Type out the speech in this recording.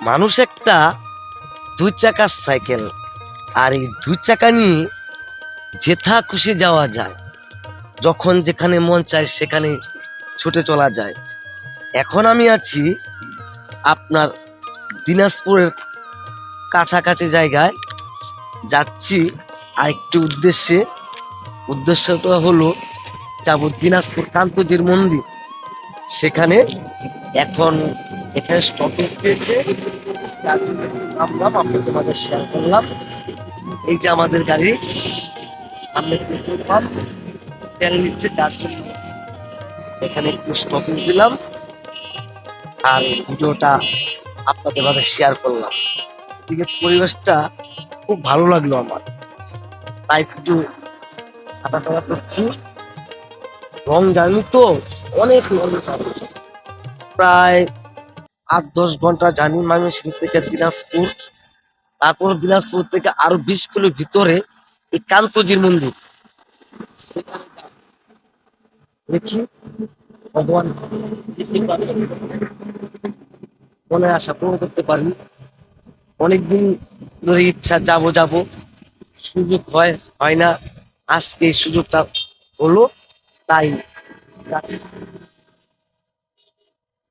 মানুষ একটা দুই চাকার সাইকেল, আর এই দুই চাকা নিয়ে যেথা খুশি যাওয়া যায়, যখন যেখানে মন চায় সেখানে ছুটে চলা যায়। এখন আমি আছি আপনার দিনাজপুরের কাছাকাছি জায়গায় যাচ্ছি আরেকটি উদ্দেশ্যটা হলো যাব দিনাজপুর কান্তজির মন্দির। সেখানে এখন এখানে স্টপেজ দিয়েছে, তার জন্য নামলাম, আপনি তোমাদের শেয়ার করলাম। এই যে আমাদের গাড়ি সামনে পেট্রোল পাম্প, তেল নিচ্ছে, যার জন্য এখানে একটু স্টপেজ দিলাম আর ভিডিওটা আপনাদের মাঝে শেয়ার করলাম। এদিকে পরিবেশটা খুব ভালো লাগলো আমার, তাই একটু হাঁটাচলা করছি। লং জার্নি তো, অনেক লং জার্নি, প্রায় 8-10 ঘন্টা জার্নি ময়মনসিংহ থেকে দিনাজপুর। তারপর দিনাজপুর থেকে আরো 20 কিলো ভিতরে এই কান্তজির মন্দির, সেখানে যাব। দেখি ভগবান মনে আশা পূরণ করতে পারি। অনেকদিন ধরে ইচ্ছা, যাব যাব, সুযোগ হয় না। আজকে এই সুযোগটা হলো, তাই যাচ্ছি।